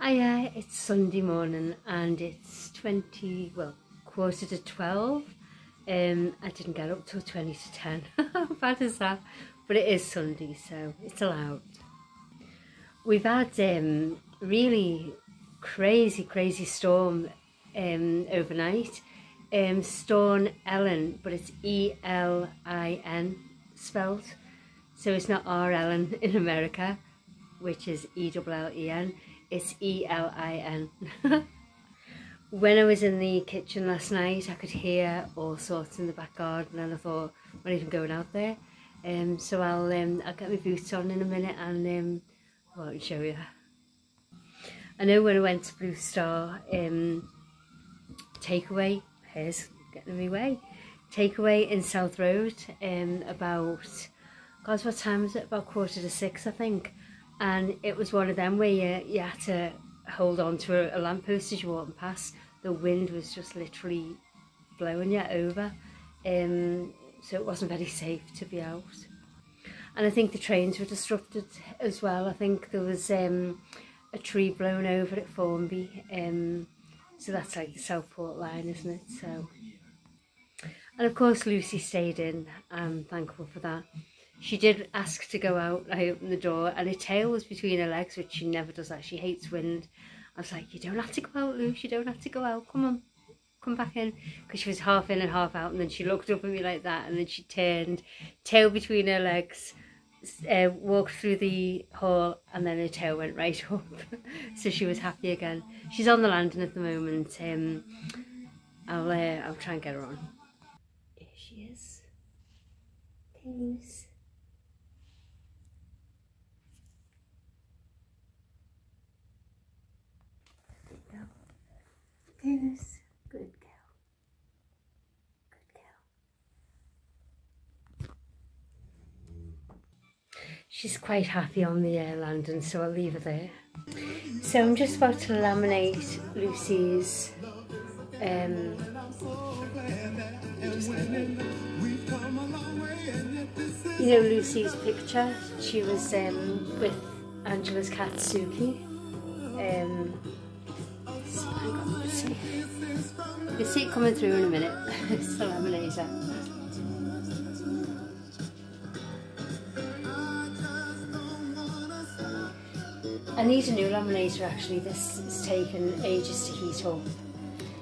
Hiya, it's Sunday morning and it's quarter to 12. I didn't get up till 20 to 10. How bad is that? But it is Sunday, so it's allowed. We've had really crazy storm overnight. Storm Elin, but it's E-L-I-N spelled. So it's not R-Ellen in America, which is E-L-L-E-N. It's E-L-I-N. When I was in the kitchen last night, I could hear all sorts in the back garden, and I thought, I'm not even going out there. So I'll get my boots on in a minute and I won't show you. I know when I went to Blue Star, takeaway, here's getting in my way, takeaway in South Road, about, God, what time was it? About 5:45, I think. And it was one of them where you had to hold on to a lamppost as you walked past. The wind was just literally blowing you over, so it wasn't very safe to be out. And I think the trains were disrupted as well. I think there was a tree blown over at Formby, so that's like the Southport line, isn't it? So, and of course Lucy stayed in. I'm thankful for that. She did ask to go out. I opened the door and her tail was between her legs, which she never does that. She hates wind. I was like, you don't have to go out, Luce, you don't have to go out. Come on, come back in. Because she was half in and half out, and then she looked up at me like that, and then she turned, tail between her legs, walked through the hall, and then her tail went right up. So she was happy again. She's on the landing at the moment. I'll try and get her on. Here she is. Okay, Luce. Goodness, good girl. Good girl. She's quite happy on the landing, so I'll leave her there. So I'm just about to laminate Lucy's you know, Lucy's picture. She was with Angela's cat Suki. You'll see it coming through in a minute. It's the laminator. I need a new laminator actually. This has taken ages to heat up.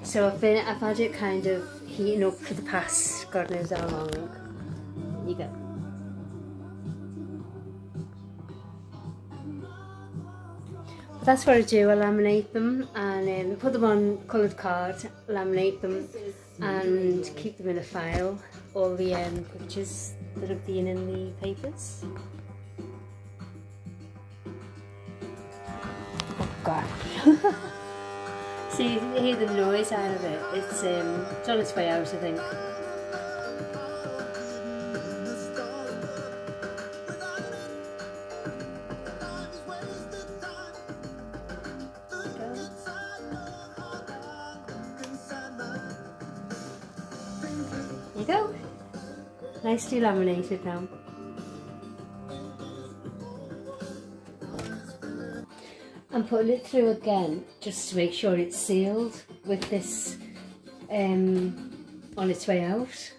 So I've had it kind of heating up for the past God knows how long. There you go. That's what I do. I laminate them and put them on coloured card, laminate them and keep them in a file, all the pictures that have been in the papers. Oh God. So you can hear the noise out of it. It's on its way out, I think. There you go. Nicely laminated now. I'm putting it through again just to make sure it's sealed with this on its way out.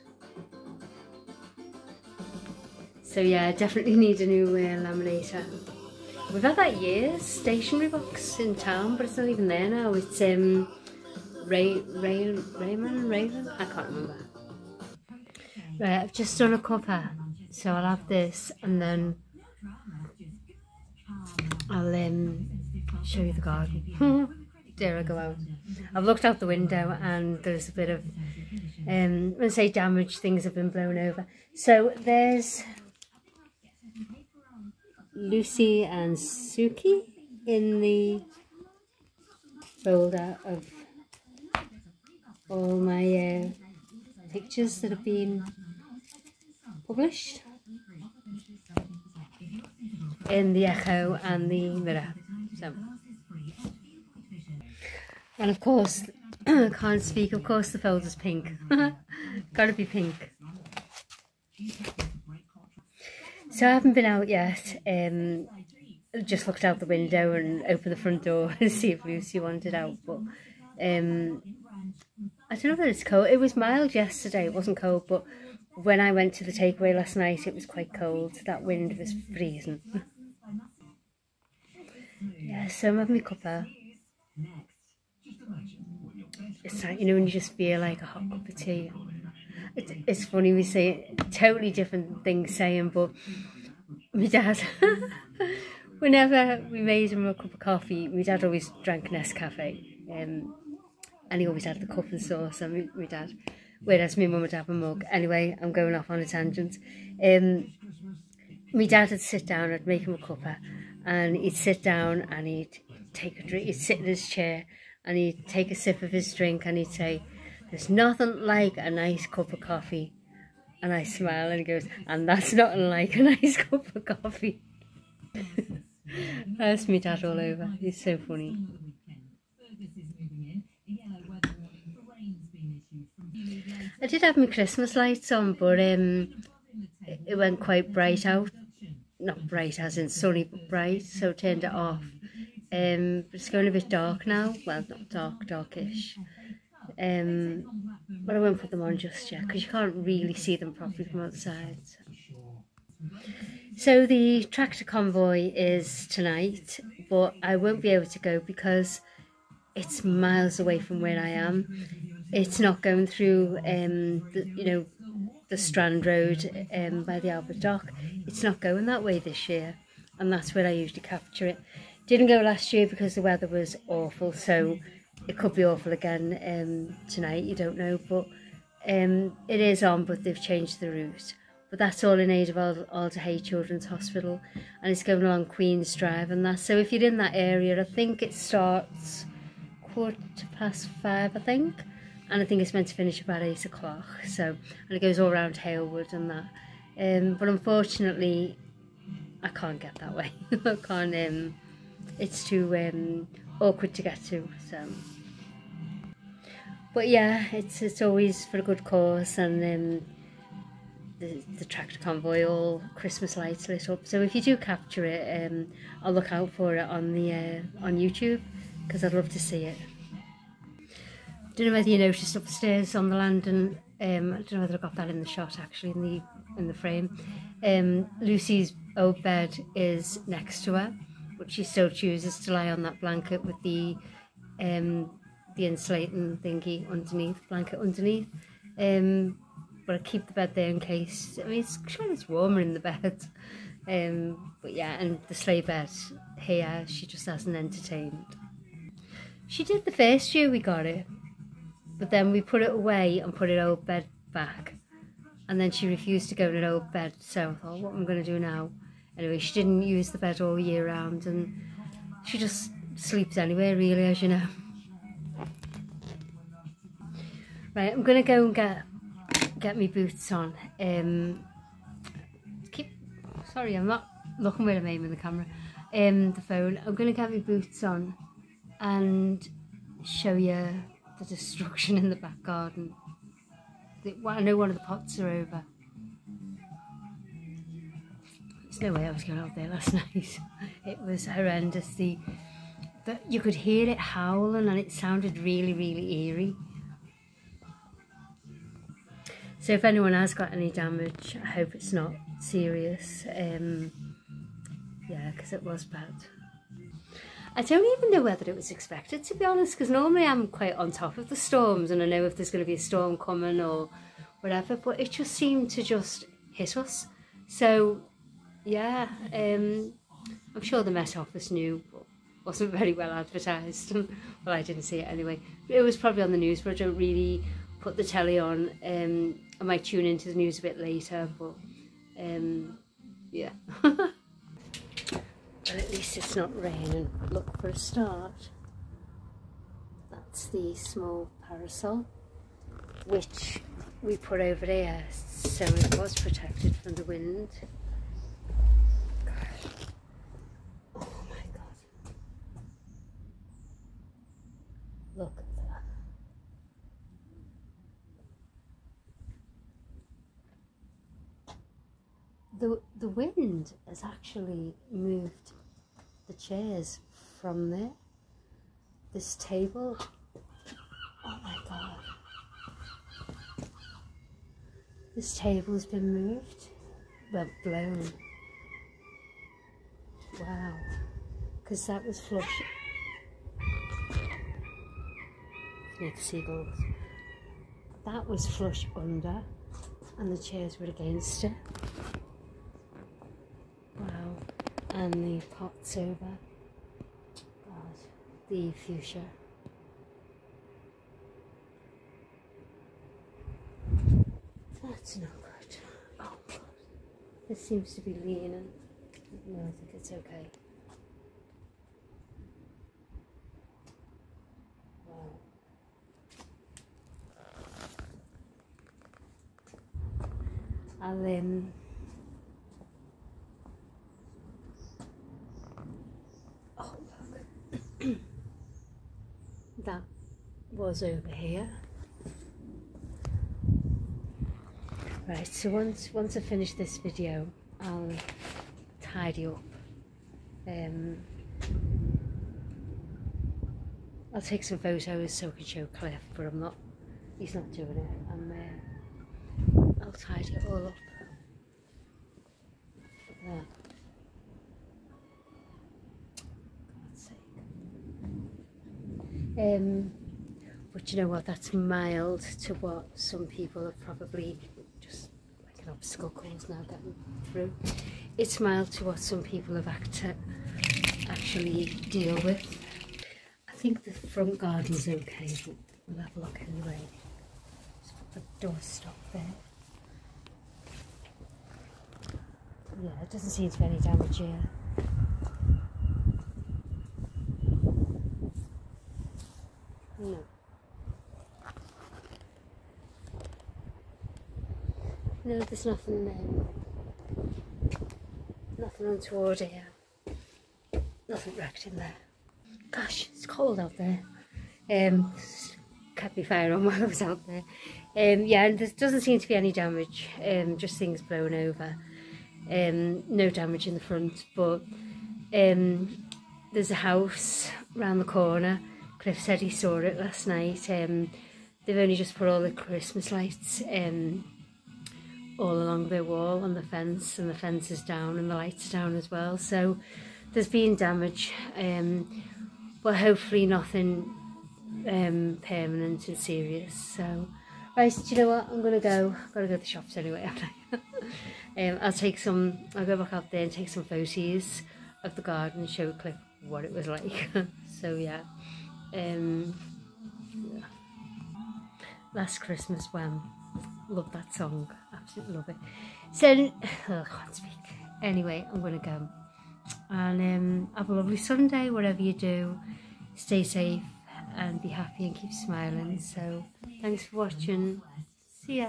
So yeah, I definitely need a new laminator. We've had that years, stationery box in town, but it's not even there now. It's Raven, I can't remember. Right, I've just done a Cuppa, so I'll have this and then I'll show you the garden. Dare I go out? I've looked out the window and there's a bit of, when I say damage, things have been blown over. So there's Lucy and Suki in the folder of all my pictures that have been published in the Echo and the Mirror. So, and of course, I can't speak, of course the folder's pink. Gotta be pink. So I haven't been out yet. just looked out the window and opened the front door and see if Lucy wanted out. But I don't know whether it's cold. It was mild yesterday, it wasn't cold, but when I went to the takeaway last night it was quite cold. That wind was freezing. Yeah, so I'm having my cuppa. It's like, you know, when you just feel like a hot cup of tea. It's funny we say totally different things saying, but my dad, whenever we made him a cup of coffee, my dad always drank Nescafe, and he always had the cup and sauce, and my dad, whereas my mum would have a mug. Anyway, I'm going off on a tangent. My dad would sit down, I'd make him a cuppa, and he'd sit down and he'd take a drink, he'd sit in his chair and he'd take a sip of his drink and he'd say, "There's nothing like a nice cup of coffee." And I smile and he goes, "And that's nothing like a nice cup of coffee." That's my dad all over. He's so funny. I did have my Christmas lights on, but it went quite bright out. Not bright as in sunny, but bright, so I turned it off. It's going a bit dark now. Well, not dark, darkish. But I won't put them on just yet because you can't really see them properly from outside. So the tractor convoy is tonight, but I won't be able to go because it's miles away from where I am. It's not going through, the Strand Road by the Albert Dock. It's not going that way this year, and that's where I usually capture it. Didn't go last year because the weather was awful, so it could be awful again tonight, you don't know, but it is on, but they've changed the route. But that's all in aid of Alder Hey Children's Hospital, and it's going along Queen's Drive and that. So if you're in that area, I think it starts 5:15, I think, and I think it's meant to finish about 8 o'clock. So, and it goes all around Halewood and that. But unfortunately, I can't get that way. I can't. It's too awkward to get to. So, but yeah, it's always for a good cause, and the tractor convoy, all Christmas lights lit up. So if you do capture it, I'll look out for it on YouTube because I'd love to see it. Don't know whether you noticed upstairs on the landing. I don't know whether I got that in the shot actually in the frame. Lucy's old bed is next to her, but she still chooses to lie on that blanket with the insulating thingy underneath, blanket underneath. But I keep the bed there in case. I mean, it's warmer in the bed. But yeah, and the sleigh bed here, she just hasn't entertained. She did the first year we got it, but then we put it away and put an old bed back, and then she refused to go in an old bed. So I thought, what am I going to do now? Anyway, she didn't use the bed all year round, and she just sleeps anywhere really, as you know. Right, I'm going to go and get my boots on. Sorry, I'm not looking where I'm aiming the camera. The phone. I'm going to get my boots on and show you the destruction in the back garden. I know one of the pots are over. There's no way I was going out there last night. It was horrendous. You could hear it howling and it sounded really, really eerie. So if anyone has got any damage, I hope it's not serious. Yeah, because it was bad. I don't even know whether it was expected, to be honest, because normally I'm quite on top of the storms and I know if there's going to be a storm coming or whatever, but it just seemed to just hit us. So yeah, I'm sure the Met Office knew, but wasn't very well advertised. Well, I didn't see it anyway. It was probably on the news, but I don't really put the telly on. I might tune into the news a bit later, but yeah. But at least it's not raining. Look, for a start, that's the small parasol, which we put over there so it was protected from the wind. Oh my God. Look at that. The wind has actually moved the chairs from there. This table, oh my god, this table's been moved, well, blown. Wow, because that was flush. You can see those. That was flush under, and the chairs were against it. Wow, and the pots over. God, the fuchsia. That's not good. Oh God, this seems to be leaning. No, I think it's okay. Wow. I'll oh look. That was over here. Right, so once I finish this video, I'll tidy up. I'll take some photos so I can show Cliff, but he's not doing it. I'll tidy it all up. There. God's sake. But you know what, that's mild to what some people have probably just like an obstacle course now getting through. It's mild to what some people have actually deal with. I think the front garden's okay, but we'll have a look anyway. Just put the doorstop there. Yeah, it doesn't seem to be any damage here. No. No, there's nothing there. Nothing untoward here. Nothing wrecked in there. Gosh, it's cold out there. Kept my fire on while I was out there. Yeah, and there doesn't seem to be any damage. Just things blown over. No damage in the front, but there's a house round the corner. Cliff said he saw it last night. They've only just put all the Christmas lights all along their wall on the fence, and the fence is down and the lights are down as well. So there's been damage, but hopefully nothing permanent and serious. So right, do you know what? I'm gonna go. I've got to go to the shops anyway, haven't I? I'll go back out there and take some photos of the garden and show Cliff what it was like. So yeah. Last Christmas When. Love that song, absolutely love it. So, I can't speak. Anyway, I'm gonna go. And have a lovely Sunday, whatever you do. Stay safe and be happy and keep smiling. So, thanks for watching. See ya.